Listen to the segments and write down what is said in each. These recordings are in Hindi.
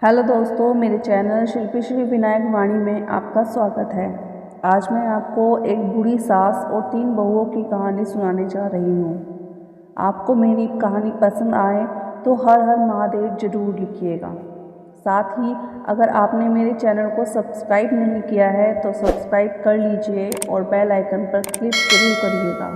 हेलो दोस्तों, मेरे चैनल शिल्पी श्री विनायक वाणी में आपका स्वागत है। आज मैं आपको एक बूढ़ी सास और 3 बहुओं की कहानी सुनाने जा रही हूँ। आपको मेरी कहानी पसंद आए तो हर हर महादेव जरूर लिखिएगा। साथ ही अगर आपने मेरे चैनल को सब्सक्राइब नहीं किया है तो सब्सक्राइब कर लीजिए और बेल आइकन पर क्लिक जरूर करिएगा,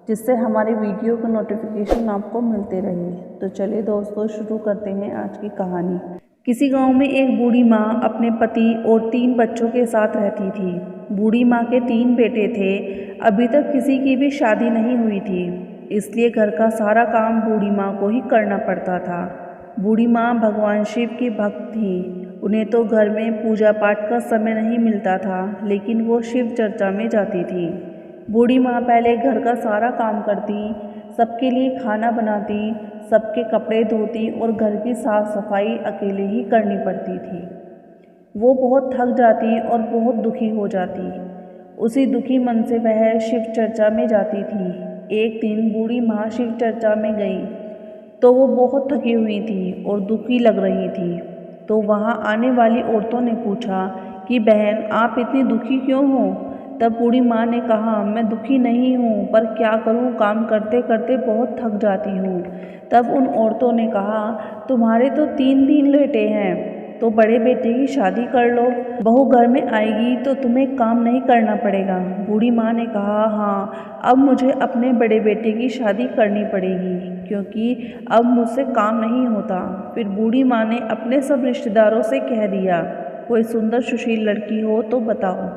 जिससे हमारे वीडियो का नोटिफिकेशन आपको मिलते रहे। तो चलिए दोस्तों, शुरू करते हैं आज की कहानी। किसी गांव में एक बूढ़ी माँ अपने पति और 3 बच्चों के साथ रहती थी। बूढ़ी माँ के 3 बेटे थे। अभी तक किसी की भी शादी नहीं हुई थी, इसलिए घर का सारा काम बूढ़ी माँ को ही करना पड़ता था। बूढ़ी माँ भगवान शिव की भक्त थी। उन्हें तो घर में पूजा पाठ का समय नहीं मिलता था, लेकिन वो शिव चर्चा में जाती थी। बूढ़ी माँ पहले घर का सारा काम करती, सबके लिए खाना बनाती, सबके कपड़े धोती और घर की साफ सफाई अकेले ही करनी पड़ती थी। वो बहुत थक जाती और बहुत दुखी हो जाती। उसी दुखी मन से वह शिव चर्चा में जाती थी। एक दिन बूढ़ी माँ शिव चर्चा में गई तो वो बहुत थकी हुई थी और दुखी लग रही थी। तो वहाँ आने वाली औरतों ने पूछा कि बहन, आप इतनी दुखी क्यों हो? तब बूढ़ी माँ ने कहा, मैं दुखी नहीं हूँ, पर क्या करूँ, काम करते करते बहुत थक जाती हूँ। तब उन औरतों ने कहा, तुम्हारे तो 3 बेटे हैं, तो बड़े बेटे की शादी कर लो। बहू घर में आएगी तो तुम्हें काम नहीं करना पड़ेगा। बूढ़ी माँ ने कहा, हाँ, अब मुझे अपने बड़े बेटे की शादी करनी पड़ेगी, क्योंकि अब मुझसे काम नहीं होता। फिर बूढ़ी माँ ने अपने सब रिश्तेदारों से कह दिया, कोई सुंदर सुशील लड़की हो तो बताओ,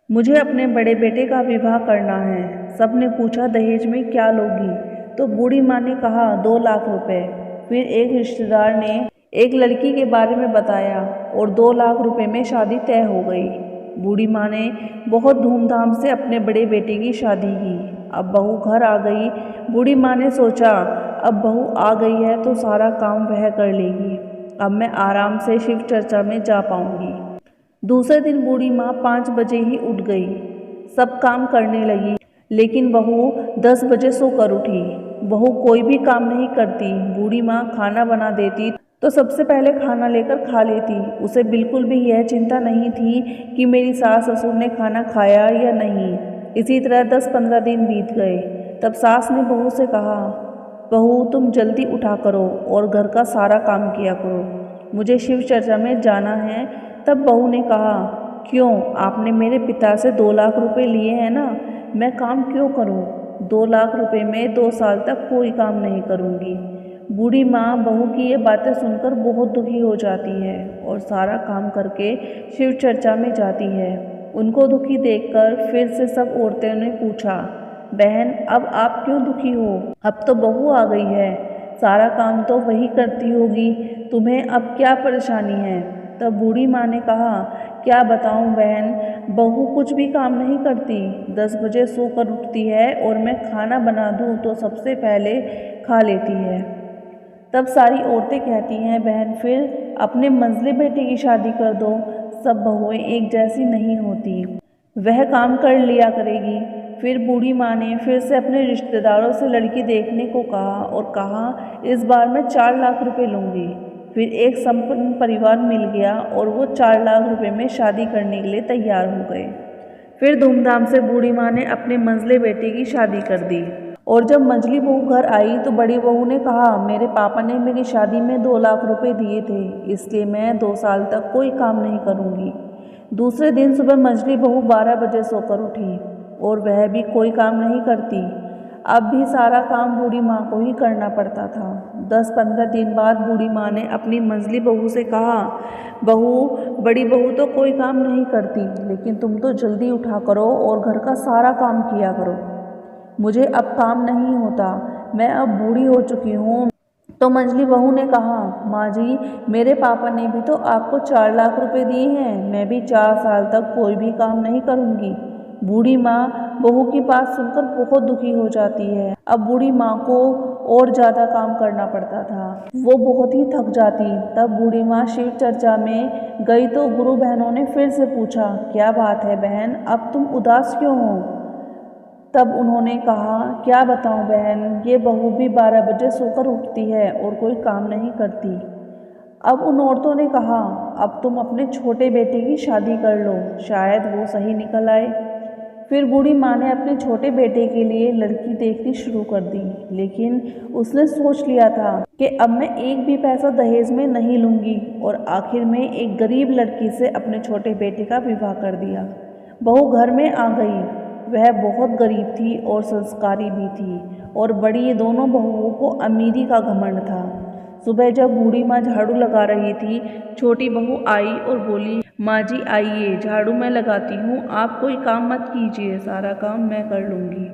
मुझे अपने बड़े बेटे का विवाह करना है। सब ने पूछा, दहेज में क्या लोगी? तो बूढ़ी माँ ने कहा, 2 लाख रुपए। फिर एक रिश्तेदार ने एक लड़की के बारे में बताया और 2 लाख रुपए में शादी तय हो गई। बूढ़ी माँ ने बहुत धूमधाम से अपने बड़े बेटे की शादी की। अब बहू घर आ गई। बूढ़ी माँ ने सोचा, अब बहू आ गई है तो सारा काम वह कर लेगी। अब मैं आराम से शिव चर्चा में जा पाऊंगी। दूसरे दिन बूढ़ी माँ 5 बजे ही उठ गई, सब काम करने लगी, लेकिन बहू 10 बजे सोकर उठी। बहू कोई भी काम नहीं करती। बूढ़ी माँ खाना बना देती तो सबसे पहले खाना लेकर खा लेती। उसे बिल्कुल भी यह चिंता नहीं थी कि मेरी सास ससुर ने खाना खाया या नहीं। इसी तरह 10-15 दिन बीत गए। तब सास ने बहू से कहा, बहू, तुम जल्दी उठा करो और घर का सारा काम किया करो, मुझे शिव चर्चा में जाना है। तब बहू ने कहा, क्यों, आपने मेरे पिता से 2 लाख रुपए लिए हैं ना, मैं काम क्यों करूं? 2 लाख रुपए में 2 साल तक कोई काम नहीं करूंगी। बूढ़ी माँ बहू की ये बातें सुनकर बहुत दुखी हो जाती है और सारा काम करके शिव चर्चा में जाती है। उनको दुखी देखकर फिर से सब औरतें ने पूछा, बहन, अब आप क्यों दुखी हो? अब तो बहू आ गई है, सारा काम तो वही करती होगी, तुम्हें अब क्या परेशानी है? तब बूढ़ी माँ ने कहा, क्या बताऊं बहन, बहू कुछ भी काम नहीं करती। 10 बजे सोकर उठती है और मैं खाना बना दूं तो सबसे पहले खा लेती है। तब सारी औरतें कहती हैं, बहन, फिर अपने मंझले बेटे की शादी कर दो। सब बहुएं एक जैसी नहीं होती, वह काम कर लिया करेगी। फिर बूढ़ी माँ ने फिर से अपने रिश्तेदारों से लड़की देखने को कहा और कहा, इस बार मैं 4 लाख रुपए लूँगी। फिर एक संपन्न परिवार मिल गया और वो 4 लाख रुपए में शादी करने के लिए तैयार हो गए। फिर धूमधाम से बूढ़ी माँ ने अपने मंझले बेटे की शादी कर दी। और जब मंझली बहू घर आई तो बड़ी बहू ने कहा, मेरे पापा ने मेरी शादी में 2 लाख रुपए दिए थे, इसलिए मैं 2 साल तक कोई काम नहीं करूँगी। दूसरे दिन सुबह मंझली बहू 12 बजे सोकर उठी और वह भी कोई काम नहीं करती। अब भी सारा काम बूढ़ी माँ को ही करना पड़ता था। 10-15 दिन बाद बूढ़ी माँ ने अपनी मंझली बहू से कहा, बहू, बड़ी बहू तो कोई काम नहीं करती, लेकिन तुम तो जल्दी उठा करो और घर का सारा काम किया करो, मुझे अब काम नहीं होता, मैं अब बूढ़ी हो चुकी हूँ। तो मंझली बहू ने कहा, माँ जी, मेरे पापा ने भी तो आपको 4 लाख रुपए दिए हैं, मैं भी 4 साल तक कोई भी काम नहीं करूँगी। बूढ़ी माँ बहू की बात सुनकर बहुत दुखी हो जाती है। अब बूढ़ी माँ को और ज़्यादा काम करना पड़ता था, वो बहुत ही थक जाती। तब बूढ़ी माँ शिव चर्चा में गई तो गुरु बहनों ने फिर से पूछा, क्या बात है बहन, अब तुम उदास क्यों हो? तब उन्होंने कहा, क्या बताऊं बहन, ये बहू भी 12 बजे सोकर उठती है और कोई काम नहीं करती। अब उन औरतों ने कहा, अब तुम अपने छोटे बेटे की शादी कर लो, शायद वो सही निकल आए। फिर बूढ़ी माँ ने अपने छोटे बेटे के लिए लड़की देखनी शुरू कर दी, लेकिन उसने सोच लिया था कि अब मैं एक भी पैसा दहेज में नहीं लूँगी, और आखिर में एक गरीब लड़की से अपने छोटे बेटे का विवाह कर दिया। बहू घर में आ गई। वह बहुत गरीब थी और संस्कारी भी थी, और बड़ी दोनों बहुओं को अमीरी का घमंड था। सुबह जब बूढ़ी माँ झाड़ू लगा रही थी, छोटी बहू आई और बोली, माँ जी आइए, झाड़ू मैं लगाती हूँ, आप कोई काम मत कीजिए, सारा काम मैं कर लूँगी।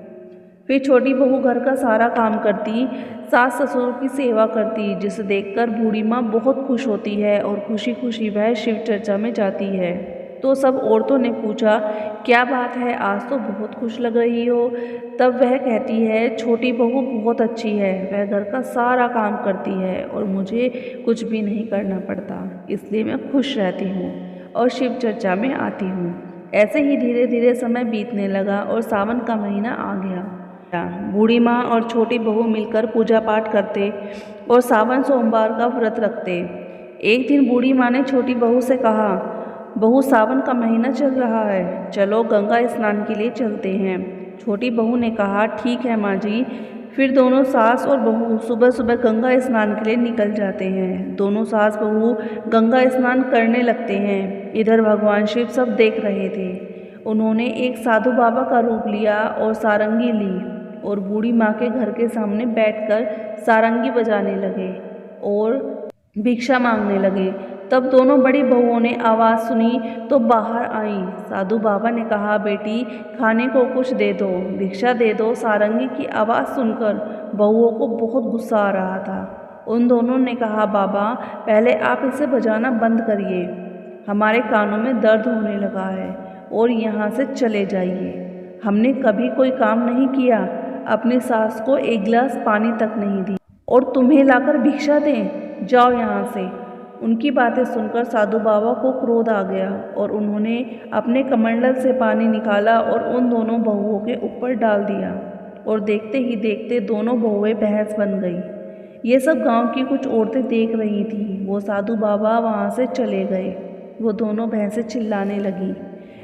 फिर छोटी बहू घर का सारा काम करती, सास ससुर की सेवा करती, जिसे देखकर बूढ़ी माँ बहुत खुश होती है और खुशी खुशी वह शिव चर्चा में जाती है। तो सब औरतों ने पूछा, क्या बात है, आज तो बहुत खुश लग रही हो। तब वह कहती है, छोटी बहू बहुत अच्छी है, वह घर का सारा काम करती है और मुझे कुछ भी नहीं करना पड़ता, इसलिए मैं खुश रहती हूँ और शिव चर्चा में आती हूँ। ऐसे ही धीरे धीरे समय बीतने लगा और सावन का महीना आ गया। बूढ़ी माँ और छोटी बहू मिलकर पूजा पाठ करते और सावन सोमवार का व्रत रखते। एक दिन बूढ़ी माँ ने छोटी बहू से कहा, बहू सावन का महीना चल रहा है, चलो गंगा स्नान के लिए चलते हैं। छोटी बहू ने कहा, ठीक है माँ जी। फिर दोनों सास और बहू सुबह सुबह गंगा स्नान के लिए निकल जाते हैं। दोनों सास बहू गंगा स्नान करने लगते हैं। इधर भगवान शिव सब देख रहे थे। उन्होंने एक साधु बाबा का रूप लिया और सारंगी ली और बूढ़ी माँ के घर के सामने बैठकर सारंगी बजाने लगे और भिक्षा मांगने लगे। तब दोनों बड़ी बहुओं ने आवाज़ सुनी तो बाहर आईं। साधु बाबा ने कहा, बेटी खाने को कुछ दे दो, भिक्षा दे दो। सारंगी की आवाज़ सुनकर बहुओं को बहुत गुस्सा आ रहा था। उन दोनों ने कहा, बाबा पहले आप इसे बजाना बंद करिए, हमारे कानों में दर्द होने लगा है, और यहाँ से चले जाइए। हमने कभी कोई काम नहीं किया, अपनी सास को एक गिलास पानी तक नहीं दी, और तुम्हें लाकर भिक्षा दें, जाओ यहाँ से। उनकी बातें सुनकर साधु बाबा को क्रोध आ गया और उन्होंने अपने कमंडल से पानी निकाला और उन दोनों बहुओं के ऊपर डाल दिया, और देखते ही देखते दोनों बहुएं भैंस बन गई। ये सब गांव की कुछ औरतें देख रही थीं। वो साधु बाबा वहाँ से चले गए। वो दोनों भैंसें चिल्लाने लगी,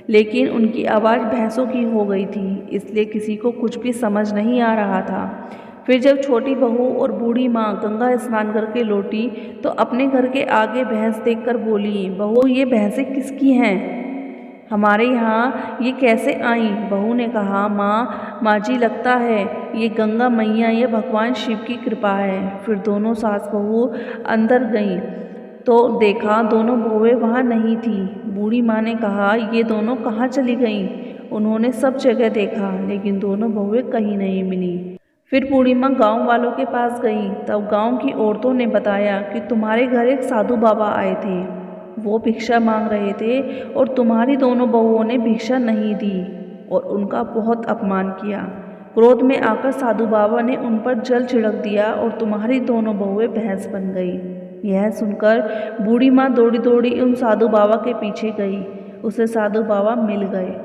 लेकिन उनकी आवाज़ भैंसों की हो गई थी, इसलिए किसी को कुछ भी समझ नहीं आ रहा था। फिर जब छोटी बहू और बूढ़ी माँ गंगा स्नान करके लौटी तो अपने घर के आगे भैंस देखकर बोली, बहू ये भैंसें किसकी हैं, हमारे यहाँ ये कैसे आईं? बहू ने कहा, माँ जी लगता है ये गंगा मैया, ये भगवान शिव की कृपा है। फिर दोनों सास बहू अंदर गईं तो देखा दोनों बहुएं वहाँ नहीं थी। बूढ़ी माँ ने कहा, ये दोनों कहाँ चली गईं? उन्होंने सब जगह देखा, लेकिन दोनों बहुएं कहीं नहीं मिली। फिर बूढ़ी माँ गाँव वालों के पास गई। तब गाँव की औरतों ने बताया कि तुम्हारे घर एक साधु बाबा आए थे, वो भिक्षा मांग रहे थे और तुम्हारी दोनों बहुओं ने भिक्षा नहीं दी और उनका बहुत अपमान किया। क्रोध में आकर साधु बाबा ने उन पर जल छिड़क दिया और तुम्हारी दोनों बहुएं भैंस बन गई। यह सुनकर बूढ़ी माँ दौड़ी दौड़ी उन साधु बाबा के पीछे गई। उसे साधु बाबा मिल गए।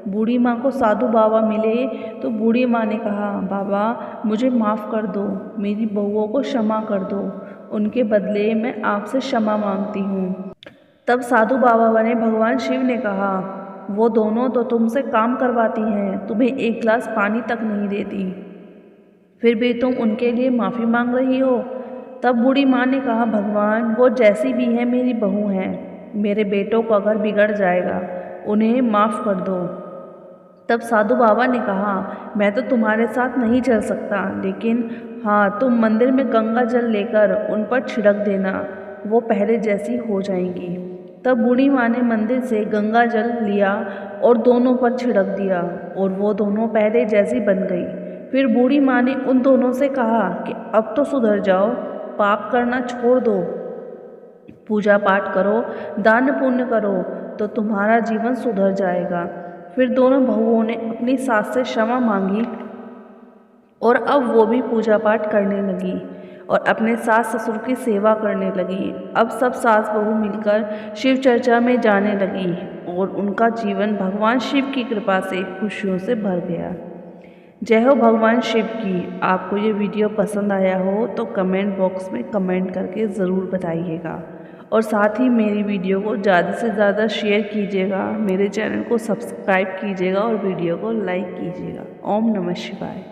बूढ़ी माँ को साधु बाबा मिले तो बूढ़ी माँ ने कहा, बाबा मुझे माफ़ कर दो, मेरी बहुओं को क्षमा कर दो, उनके बदले मैं आपसे क्षमा मांगती हूँ। तब साधु बाबा ने भगवान शिव ने कहा, वो दोनों तो तुमसे काम करवाती हैं, तुम्हें एक गिलास पानी तक नहीं देती, फिर भी तुम उनके लिए माफ़ी मांग रही हो। तब बूढ़ी माँ ने कहा, भगवान वो जैसी भी है मेरी बहू हैं, मेरे बेटों का घर बिगड़ जाएगा, उन्हें माफ़ कर दो। तब साधु बाबा ने कहा, मैं तो तुम्हारे साथ नहीं चल सकता, लेकिन हाँ तुम मंदिर में गंगा जल लेकर उन पर छिड़क देना, वो पहले जैसी हो जाएंगी। तब बूढ़ी माँ ने मंदिर से गंगा जल लिया और दोनों पर छिड़क दिया और वो दोनों पहले जैसी बन गई। फिर बूढ़ी माँ ने उन दोनों से कहा कि अब तो सुधर जाओ, पाप करना छोड़ दो, पूजा पाठ करो, दान पुण्य करो, तो तुम्हारा जीवन सुधर जाएगा। फिर दोनों बहुओं ने अपनी सास से क्षमा मांगी और अब वो भी पूजा पाठ करने लगी और अपने सास ससुर की सेवा करने लगी। अब सब सास बहू मिलकर शिव चर्चा में जाने लगी और उनका जीवन भगवान शिव की कृपा से खुशियों से भर गया। जय हो भगवान शिव की। आपको ये वीडियो पसंद आया हो तो कमेंट बॉक्स में कमेंट करके ज़रूर बताइएगा और साथ ही मेरी वीडियो को ज़्यादा से ज़्यादा शेयर कीजिएगा, मेरे चैनल को सब्सक्राइब कीजिएगा और वीडियो को लाइक कीजिएगा। ओम नमः शिवाय।